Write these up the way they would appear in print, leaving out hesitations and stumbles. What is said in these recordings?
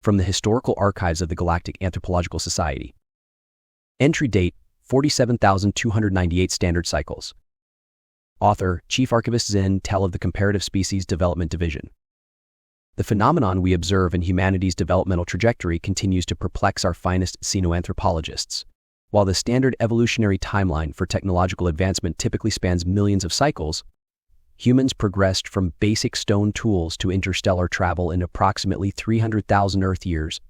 from the historical archives of the Galactic Anthropological Society. Entry date, 47,298 standard cycles. Author, Chief Archivist Zin Tell of the Comparative Species Development Division. The phenomenon we observe in humanity's developmental trajectory continues to perplex our finest xenoanthropologists. While the standard evolutionary timeline for technological advancement typically spans millions of cycles, humans progressed from basic stone tools to interstellar travel in approximately 300,000 Earth years,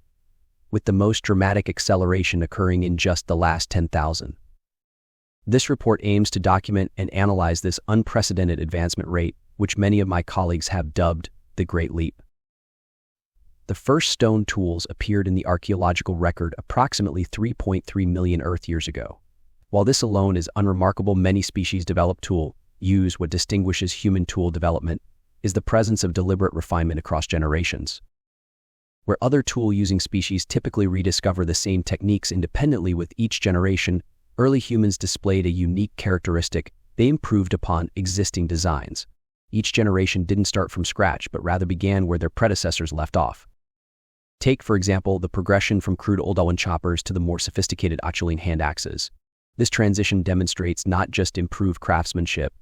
with the most dramatic acceleration occurring in just the last 10,000. This report aims to document and analyze this unprecedented advancement rate, which many of my colleagues have dubbed the Great Leap. The first stone tools appeared in the archaeological record approximately 3.3 million Earth years ago. While this alone is unremarkable, many species-developed tool use. What distinguishes human tool development is the presence of deliberate refinement across generations. Where other tool-using species typically rediscover the same techniques independently with each generation, early humans displayed a unique characteristic: they improved upon existing designs. Each generation didn't start from scratch, but rather began where their predecessors left off. Take, for example, the progression from crude old Owen choppers to the more sophisticated Acheulean hand axes. This transition demonstrates not just improved craftsmanship,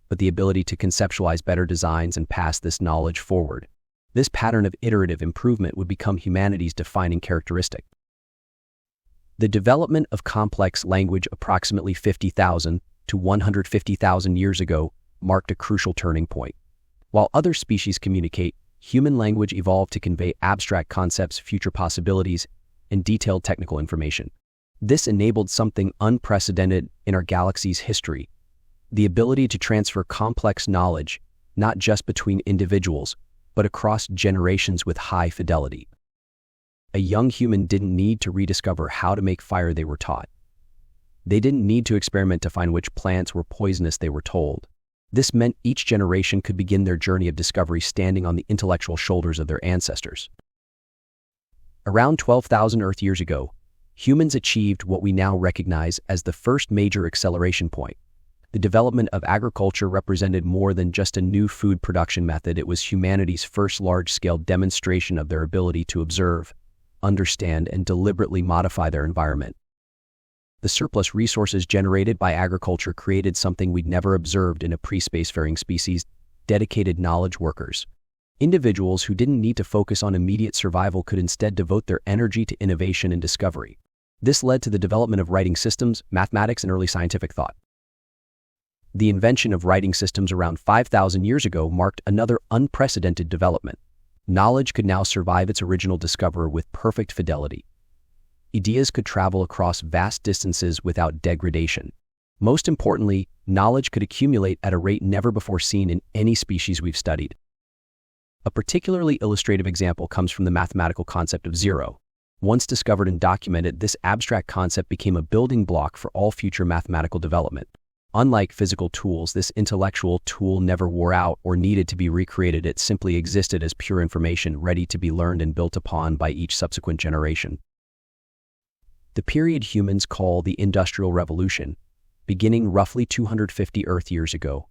but the ability to conceptualize better designs and pass this knowledge forward. This pattern of iterative improvement would become humanity's defining characteristic. The development of complex language approximately 50,000 to 150,000 years ago marked a crucial turning point. While other species communicate, human language evolved to convey abstract concepts, future possibilities, and detailed technical information. This enabled something unprecedented in our galaxy's history: the ability to transfer complex knowledge, not just between individuals, but across generations with high fidelity. A young human didn't need to rediscover how to make fire, they were taught. They didn't need to experiment to find which plants were poisonous, they were told. This meant each generation could begin their journey of discovery standing on the intellectual shoulders of their ancestors. Around 12,000 Earth years ago, humans achieved what we now recognize as the first major acceleration point. The development of agriculture represented more than just a new food production method. It was humanity's first large-scale demonstration of their ability to observe, understand, and deliberately modify their environment. The surplus resources generated by agriculture created something we'd never observed in a pre-spacefaring species: dedicated knowledge workers. Individuals who didn't need to focus on immediate survival could instead devote their energy to innovation and discovery. This led to the development of writing systems, mathematics, and early scientific thought. The invention of writing systems around 5,000 years ago marked another unprecedented development. Knowledge could now survive its original discoverer with perfect fidelity. Ideas could travel across vast distances without degradation. Most importantly, knowledge could accumulate at a rate never before seen in any species we've studied. A particularly illustrative example comes from the mathematical concept of zero. Once discovered and documented, this abstract concept became a building block for all future mathematical development. Unlike physical tools, this intellectual tool never wore out or needed to be recreated. It simply existed as pure information, ready to be learned and built upon by each subsequent generation. The period humans call the Industrial Revolution, beginning roughly 250 Earth years ago,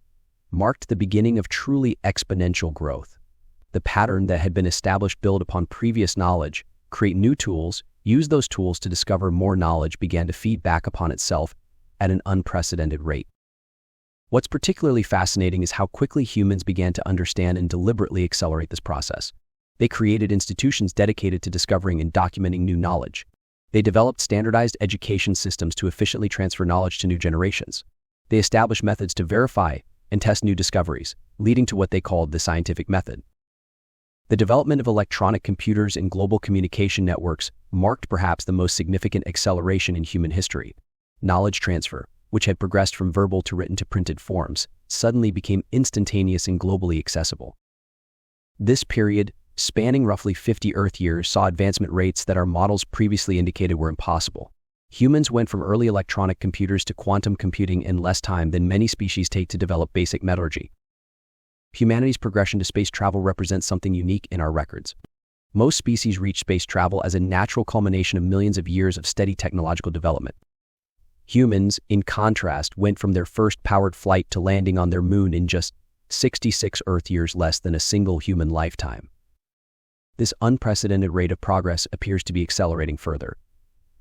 marked the beginning of truly exponential growth. The pattern that had been established: build upon previous knowledge, create new tools, use those tools to discover more knowledge, began to feed back upon itself at an unprecedented rate. What's particularly fascinating is how quickly humans began to understand and deliberately accelerate this process. They created institutions dedicated to discovering and documenting new knowledge. They developed standardized education systems to efficiently transfer knowledge to new generations. They established methods to verify and test new discoveries, leading to what they called the scientific method. The development of electronic computers and global communication networks marked perhaps the most significant acceleration in human history. Knowledge transfer, which had progressed from verbal to written to printed forms, suddenly became instantaneous and globally accessible. This period, spanning roughly 50 Earth years, saw advancement rates that our models previously indicated were impossible. Humans went from early electronic computers to quantum computing in less time than many species take to develop basic metallurgy. Humanity's progression to space travel represents something unique in our records. Most species reach space travel as a natural culmination of millions of years of steady technological development. Humans, in contrast, went from their first powered flight to landing on their moon in just 66 Earth years, less than a single human lifetime. This unprecedented rate of progress appears to be accelerating further.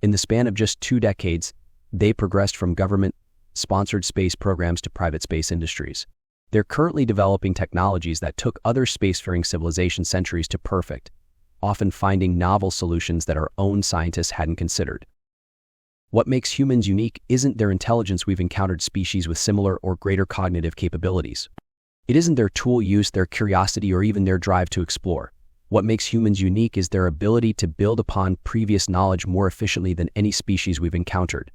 In the span of just 2 decades, they progressed from government-sponsored space programs to private space industries. They're currently developing technologies that took other spacefaring civilizations centuries to perfect, often finding novel solutions that our own scientists hadn't considered. What makes humans unique isn't their intelligence. We've encountered species with similar or greater cognitive capabilities. It isn't their tool use, their curiosity, or even their drive to explore. What makes humans unique is their ability to build upon previous knowledge more efficiently than any species we've encountered.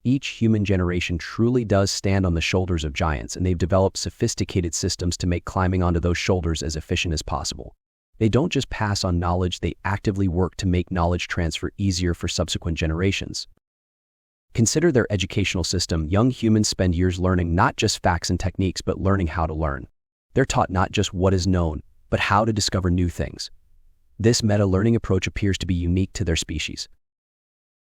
Each human generation truly does stand on the shoulders of giants, and they've developed sophisticated systems to make climbing onto those shoulders as efficient as possible. They don't just pass on knowledge, they actively work to make knowledge transfer easier for subsequent generations. Consider their educational system. Young humans spend years learning not just facts and techniques, but learning how to learn. They're taught not just what is known, but how to discover new things. This meta-learning approach appears to be unique to their species.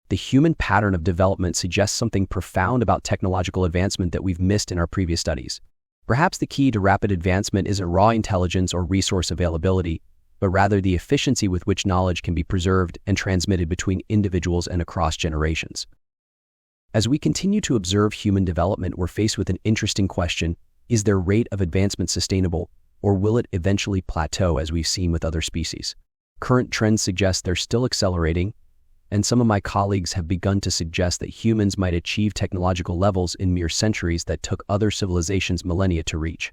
The human pattern of development suggests something profound about technological advancement that we've missed in our previous studies. Perhaps the key to rapid advancement isn't raw intelligence or resource availability, but rather the efficiency with which knowledge can be preserved and transmitted between individuals and across generations. As we continue to observe human development, we're faced with an interesting question: is their rate of advancement sustainable, or will it eventually plateau as we've seen with other species? Current trends suggest they're still accelerating, and some of my colleagues have begun to suggest that humans might achieve technological levels in mere centuries that took other civilizations millennia to reach.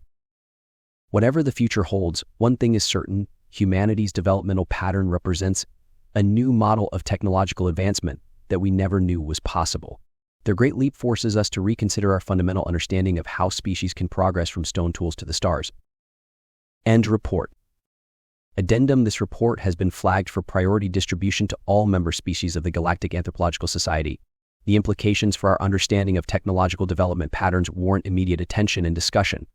Whatever the future holds, one thing is certain: humanity's developmental pattern represents a new model of technological advancement that we never knew was possible. Their great leap forces us to reconsider our fundamental understanding of how species can progress from stone tools to the stars. End report. Addendum: this report has been flagged for priority distribution to all member species of the Galactic Anthropological Society. The implications for our understanding of technological development patterns warrant immediate attention and discussion.